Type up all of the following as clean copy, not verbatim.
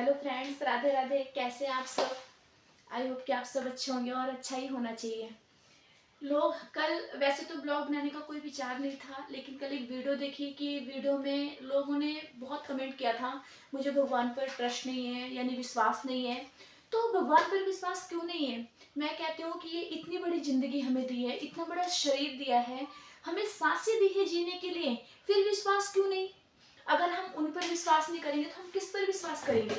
Hello friends, Radhe Radhe. कैसे हैं आप सब? आई होप कि आप सब अच्छे होंगे और अच्छा ही होना चाहिए। लोग कल, वैसे तो ब्लॉग बनाने का कोई विचार नहीं था, लेकिन कल एक वीडियो देखी कि वीडियो में लोगों ने बहुत कमेंट किया था मुझे भगवान पर ट्रस्ट नहीं है, यानी विश्वास नहीं है। तो भगवान पर विश्वास क्यों नहीं है? मैं कहती हूँ कि ये इतनी बड़ी जिंदगी हमें दी है, इतना बड़ा शरीर दिया है, हमें सांसें दी है जीने के लिए, फिर विश्वास क्यों नहीं? अगर हम उन पर विश्वास नहीं करेंगे तो हम किस पर विश्वास करेंगे?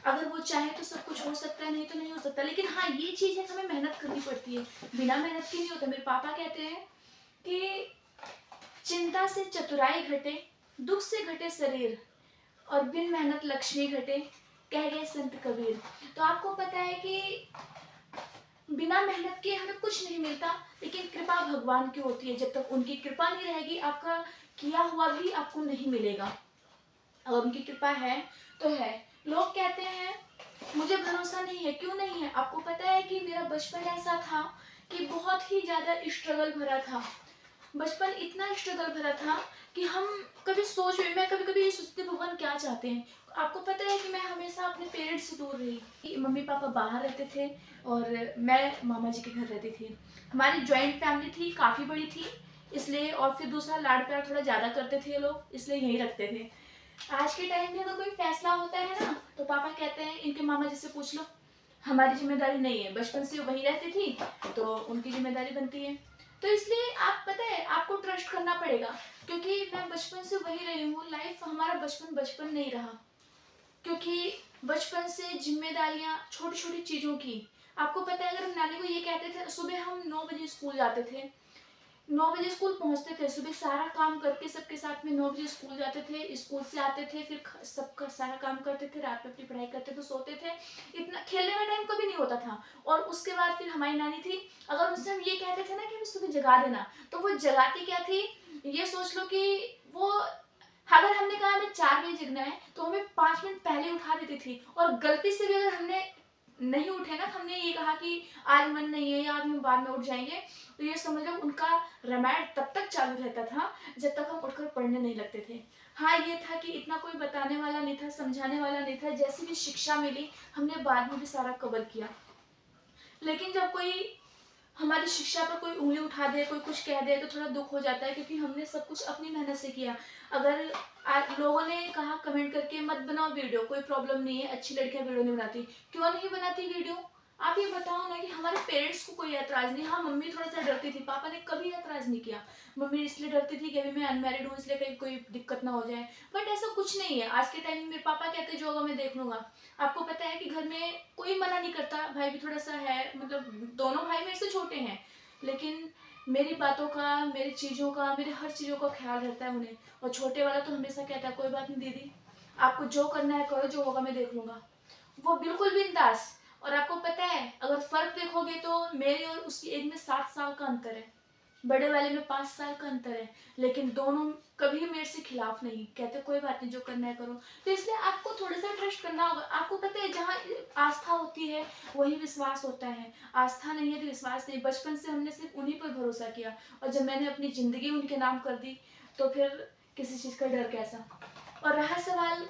अगर वो चाहे तो सब कुछ हो सकता है, नहीं तो नहीं हो सकता। लेकिन हाँ, ये चीज है कि हमें मेहनत करनी पड़ती है, बिना मेहनत के नहीं होता। मेरे पापा कहते हैं कि चिंता से चतुराई घटे, दुख से घटे शरीर, और बिन मेहनत लक्ष्मी घटे, कह गए संत कबीर। तो आपको पता है कि बिना मेहनत के हमें कुछ नहीं मिलता, लेकिन कृपा भगवान की होती है। जब तक उनकी कृपा नहीं रहेगी, आपका किया हुआ भी आपको नहीं मिलेगा। अगर उनकी कृपा है तो है। लोग कहते हैं मुझे भरोसा नहीं है। क्यों नहीं है? आपको पता है कि मेरा बचपन ऐसा था कि बहुत ही ज्यादा स्ट्रगल भरा था। बचपन इतना स्ट्रगल भरा था कि हम मैं कभी कभी ये सोचती भगवान क्या चाहते हैं। आपको पता है कि मैं हमेशा अपने पेरेंट्स से दूर रही। मम्मी पापा बाहर रहते थे और मैं मामा जी के घर रहती थी। हमारी ज्वाइंट फैमिली थी, काफ़ी बड़ी थी, इसलिए। और फिर दूसरा, लाड प्यार थोड़ा ज़्यादा करते थे लोग, इसलिए यहीं रखते थे। आज के टाइम में अगर कोई फैसला होता है ना, तो पापा कहते हैं इनके मामा जी से पूछ लो, हमारी जिम्मेदारी नहीं है। बचपन से वही रहती थी तो उनकी जिम्मेदारी बनती है। तो इसलिए आप पता है, आपको ट्रस्ट करना पड़ेगा, क्योंकि मैं बचपन से वही रही हूँ। लाइफ हमारा बचपन बचपन नहीं रहा, क्योंकि बचपन से जिम्मेदारियां छोटी छोटी चीजों की। आपको पता है, अगर हम नानी को ये कहते थे, सुबह हम 9 बजे स्कूल जाते थे, 9 बजे स्कूल पहुंचते थे, सुबह सारा काम करके सबके साथ में 9 बजे स्कूल जाते थे, स्कूल से आते थे, फिर सबका सारा काम करते थे, रात में अपनी पढ़ाई करते थे, सोते थे। इतना खेलने का टाइम कभी नहीं होता था। और उसके बाद फिर हमारी नानी थी, अगर उससे हम ये कहते थे ना कि हमें सुबह जगा देना, तो वो जगाती क्या थी, ये सोच लो कि वो, अगर हमने कहा हमें 4 बजे जगना है तो हमें 5 मिनट पहले उठा देती थी। और गलती से भी अगर हमने नहीं उठे ना, हमने ये कहा कि आज मन नहीं है या आज हम बाद में उठ जाएंगे, तो ये समझ लो उनका रामायण तब तक चालू रहता था जब तक हम उठकर पढ़ने नहीं लगते थे। हाँ, ये था कि इतना कोई बताने वाला नहीं था, समझाने वाला नहीं था। जैसी भी शिक्षा मिली हमने बाद में भी सारा कवर किया। लेकिन जब कोई हमारी शिक्षा पर कोई उंगली उठा दे, कोई कुछ कह दे, तो थोड़ा दुख हो जाता है, क्योंकि हमने सब कुछ अपनी मेहनत से किया। अगर लोगों ने कहा कमेंट करके मत बनाओ वीडियो, कोई प्रॉब्लम नहीं है, अच्छी लड़कियां वीडियो नहीं बनाती। क्यों नहीं बनाती वीडियो? आप ये बताओ ना कि हमारे पेरेंट्स को कोई ऐतराज नहीं। हाँ, मम्मी थोड़ा सा डरती थी, पापा ने कभी ऐतराज नहीं किया। मम्मी इसलिए डरती थी कि अभी मैं अनमैरिड हूँ, इसलिए कहीं कोई दिक्कत ना हो जाए। बट ऐसा कुछ नहीं है। आज के टाइम में मेरे पापा कहते जो होगा मैं देख लूंगा। आपको पता है कि घर में कोई मना नहीं करता। भाई भी थोड़ा सा है, मतलब दोनों भाई मेरे से छोटे हैं, लेकिन मेरी बातों का, मेरी चीज़ों का, मेरी हर चीज़ों का ख्याल रहता है उन्हें। और छोटे वाला तो हमेशा कहता है कोई बात नहीं दीदी, आपको जो करना है करो, जो होगा मैं देख लूंगा। वो बिल्कुल बिंदास। और आपको पता है, अगर फर्क देखोगे तो मेरी और उसकी एज में 7 साल का अंतर है, बड़े वाले में 5 साल का अंतर है, लेकिन दोनों कभी मेरे से खिलाफ नहीं, कहते कोई बात नहीं, जो करना है करो। तो इसलिए आपको थोड़ा सा ट्रस्ट करना होगा। आपको पता है, जहाँ आस्था होती है वही विश्वास होता है। आस्था नहीं है तो विश्वास नहीं। बचपन से हमने सिर्फ उन्हीं पर भरोसा किया, और जब मैंने अपनी जिंदगी उनके नाम कर दी, तो फिर किसी चीज का डर कैसा? और रहा सवाल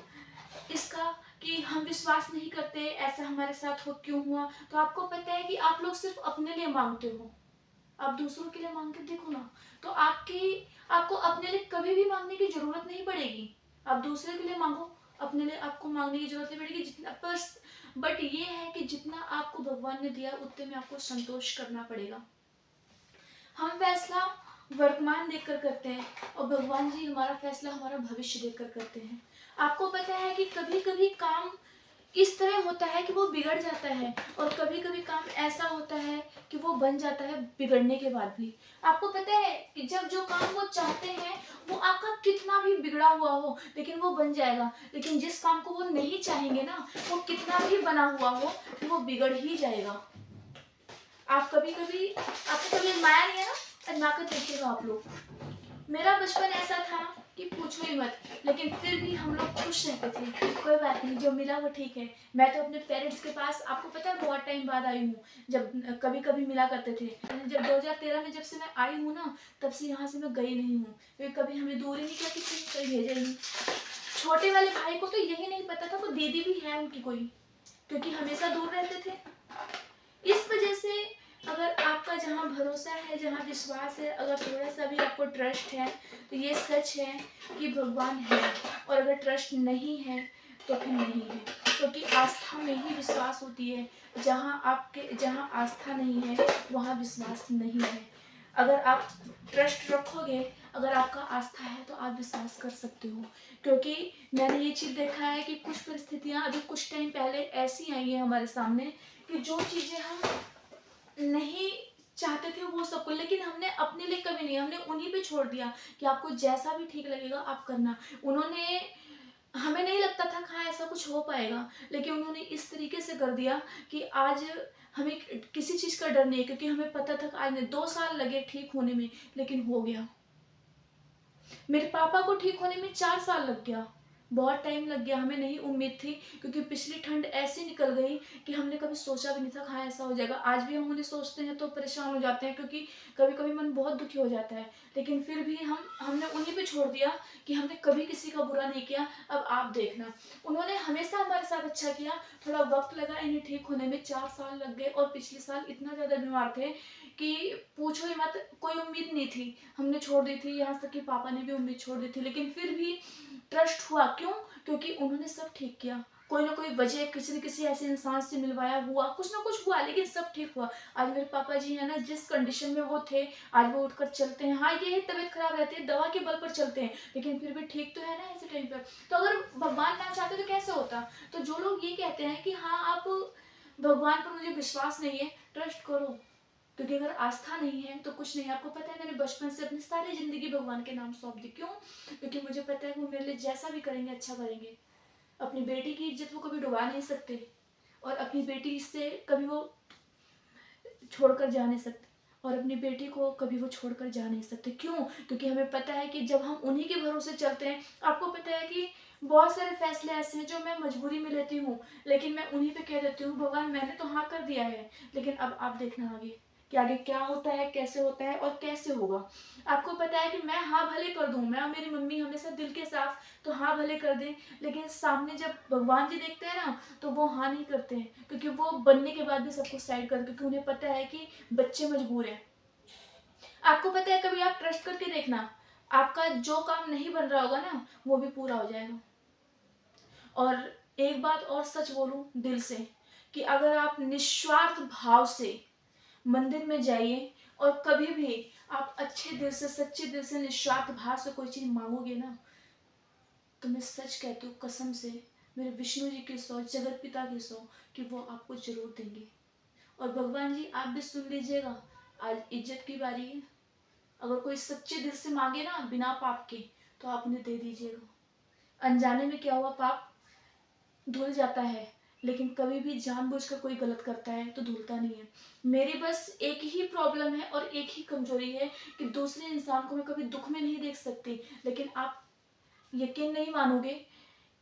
इसका कि हम विश्वास नहीं करते, ऐसा हमारे साथ हो क्यों हुआ, तो आपको पता है कि आप लोग सिर्फ अपने लिए मांगते हो। आप दूसरों के लिए मांग के देखो ना, तो आपको अपने लिए कभी भी मांगने की जरूरत नहीं पड़ेगी। आप दूसरे के लिए मांगो, अपने लिए आपको मांगने की जरूरत नहीं पड़ेगी। जितना बस, बट ये है कि जितना आपको भगवान ने दिया उतने में आपको संतोष करना पड़ेगा। हम फैसला वर्तमान देखकर करते हैं, और भगवान जी हमारा फैसला हमारा भविष्य देखकर करते हैं। आपको पता है कि कभी कभी काम इस तरह होता है कि वो बिगड़ जाता है, और कभी कभी काम ऐसा होता है कि वो बन जाता है बिगड़ने के बाद भी। आपको पता है कि जब जो काम वो चाहते हैं, वो आपका कितना भी बिगड़ा हुआ हो लेकिन वो बन जाएगा। लेकिन जिस काम को वो नहीं चाहेंगे ना, वो कितना भी बना हुआ हो, वो बिगड़ ही जाएगा। आप कभी कभी, आपको कभी आजमाया नहीं है ना? आजमा कर देखिएगा आप लोग। मेरा बचपन ऐसा था कि पूछो ही मत, लेकिन फिर भी हम लोग खुश रहते थे। कोई बात नहीं, जो मिला वो ठीक है। मैं तो अपने पेरेंट्स के पास, आपको पता है, बहुत टाइम बाद आई हूँ। जब कभी कभी मिला करते थे, जब 2013 में जब से मैं आई हूँ ना, तब से यहाँ से मैं गई नहीं हूँ, क्योंकि कभी हमें दूर ही नहीं किया, किसी ने कहीं भेजा ही नहीं। छोटे वाले भाई को तो यही नहीं पता था वो दीदी भी है उनकी कोई, क्योंकि हमेशा दूर रहते थे। इस वजह से अगर आपका जहाँ भरोसा है, जहाँ विश्वास है, अगर थोड़ा सा भी आपको ट्रस्ट है, तो ये सच है कि भगवान है। और अगर ट्रस्ट नहीं है तो फिर नहीं है, क्योंकि आस्था में ही विश्वास होती है। जहाँ आस्था नहीं है वहाँ विश्वास नहीं है। अगर आप ट्रस्ट रखोगे, अगर आपका आस्था है, तो आप विश्वास कर सकते हो। क्योंकि मैंने ये चीज़ देखा है कि कुछ परिस्थितियाँ अभी कुछ टाइम पहले ऐसी आई हैं हमारे सामने कि जो चीज़ें हम नहीं चाहते थे वो सब कुछ, लेकिन हमने अपने लिए कभी नहीं, हमने उन्हीं पे छोड़ दिया कि आपको जैसा भी ठीक लगेगा आप करना। उन्होंने, हमें नहीं लगता था हाँ ऐसा कुछ हो पाएगा, लेकिन उन्होंने इस तरीके से कर दिया कि आज हमें किसी चीज़ का डर नहीं है, क्योंकि हमें पता था कि आज 2 साल लगे ठीक होने में, लेकिन हो गया। मेरे पापा को ठीक होने में 4 साल लग गया, बहुत टाइम लग गया। हमें नहीं उम्मीद थी, क्योंकि पिछली ठंड ऐसी निकल गई कि हमने कभी सोचा भी नहीं था हाँ ऐसा हो जाएगा। आज भी हम उन्हें सोचते हैं तो परेशान हो जाते हैं, क्योंकि कभी कभी मन बहुत दुखी हो जाता है। लेकिन फिर भी हमने उन्हीं पे छोड़ दिया कि हमने कभी किसी का बुरा नहीं किया। अब आप देखना, उन्होंने हमेशा हमारे साथ अच्छा किया। थोड़ा वक्त लगा इन्हें ठीक होने में, 4 साल लग गए। और पिछले साल इतना ज़्यादा बीमार थे कि पूछो ही मत, कोई उम्मीद नहीं थी, हमने छोड़ दी थी। यहाँ तक कि पापा ने भी उम्मीद छोड़ दी थी, लेकिन फिर भी ट्रस्ट हुआ। क्यों? क्योंकि उन्होंने सब ठीक किया। कोई ना कोई वजह, किसी न किसी ऐसे इंसान से मिलवाया, हुआ कुछ ना कुछ हुआ, लेकिन सब ठीक हुआ। आज मेरे पापा जी है ना, जिस कंडीशन में वो थे, आज वो उठकर चलते हैं। हाँ ये है तबीयत खराब रहती है, दवा के बल पर चलते हैं, लेकिन फिर भी ठीक तो है ना ऐसे टाइम पर। तो अगर भगवान ना चाहते तो कैसे होता? तो जो लोग ये कहते हैं कि हाँ आप, भगवान पर मुझे विश्वास नहीं है, ट्रस्ट करो। क्योंकि अगर आस्था नहीं है तो कुछ नहीं। आपको पता है मैंने बचपन से अपनी सारी जिंदगी भगवान के नाम सौंप दी। क्यों? क्योंकि मुझे पता है वो मेरे लिए जैसा भी करेंगे अच्छा करेंगे। अपनी बेटी की इज्जत वो कभी डुबा नहीं सकते, और अपनी बेटी से कभी वो छोड़कर जा नहीं सकते, और अपनी बेटी को कभी वो छोड़कर जा नहीं सकते। क्यों? क्योंकि हमें पता है कि जब हम उन्हीं के भरोसे चलते हैं, आपको पता है कि बहुत सारे फैसले ऐसे हैं जो मैं मजबूरी में लेती हूँ, लेकिन मैं उन्हीं पे कह देती हूँ भगवान मैंने तो हाँ कर दिया है, लेकिन अब आप देखना आगे कि आगे क्या होता है, कैसे होता है और कैसे होगा। आपको पता है कि मैं हाँ भले कर दूँ, मैं और मेरी मम्मी हमेशा दिल के साफ, तो हाँ भले कर दें, लेकिन सामने जब भगवान जी देखते हैं ना, तो वो हाँ नहीं करते हैं, क्योंकि वो बनने के बाद भी सब कुछ साइड कर, क्योंकि उन्हें पता है कि बच्चे मजबूर हैं। आपको पता है, कभी आप ट्रस्ट करके देखना, आपका जो काम नहीं बन रहा होगा ना, वो भी पूरा हो जाएगा। और एक बात और सच बोलूं दिल से, कि अगर आप निस्वार्थ भाव से मंदिर में जाइए, और कभी भी आप अच्छे दिल से, सच्चे दिल से, निस्वार्थ भाव से कोई चीज मांगोगे ना, तो मैं सच कहती हूँ कसम से, मेरे विष्णु जी की सौ, जगत पिता की सौ, कि वो आपको जरूर देंगे। और भगवान जी आप भी सुन लीजिएगा, आज इज्जत की बारी है। अगर कोई सच्चे दिल से मांगे ना बिना पाप के, तो आप उन्हें दे दीजिएगा। अनजाने में क्या हुआ, पाप धुल जाता है, लेकिन कभी भी जानबूझकर कोई गलत करता है तो धुलता नहीं है। मेरी बस एक ही प्रॉब्लम है और एक ही कमजोरी है कि दूसरे इंसान को मैं कभी दुख में नहीं देख सकती। लेकिन आप यकीन नहीं मानोगे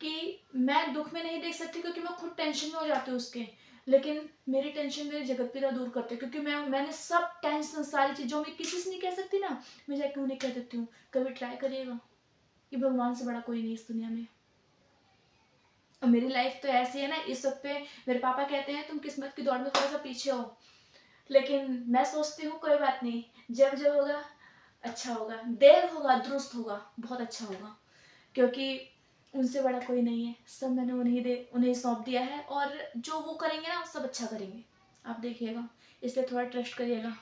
कि मैं दुख में नहीं देख सकती, क्योंकि मैं खुद टेंशन में हो जाती हूँ उसके। लेकिन मेरी टेंशन मेरे जगत पिता दूर करते हैं, क्योंकि मैंने सब टेंशन, सारी चीज़ों में किसी से नहीं कह सकती ना, मैं जाके उन्हें कह देती हूँ। कभी ट्राई करिएगा कि भगवान से बड़ा कोई नहीं इस दुनिया में। और मेरी लाइफ तो ऐसी है ना, इस वक्त पे मेरे पापा कहते हैं तुम किस्मत की दौड़ में थोड़ा सा पीछे हो, लेकिन मैं सोचती हूँ कोई बात नहीं, जब जब होगा अच्छा होगा, देर होगा दुरुस्त होगा, बहुत अच्छा होगा। क्योंकि उनसे बड़ा कोई नहीं है, सब मैंने उन्हें सौंप दिया है, और जो वो करेंगे ना सब अच्छा करेंगे, आप देखिएगा। इसलिए थोड़ा ट्रस्ट करिएगा।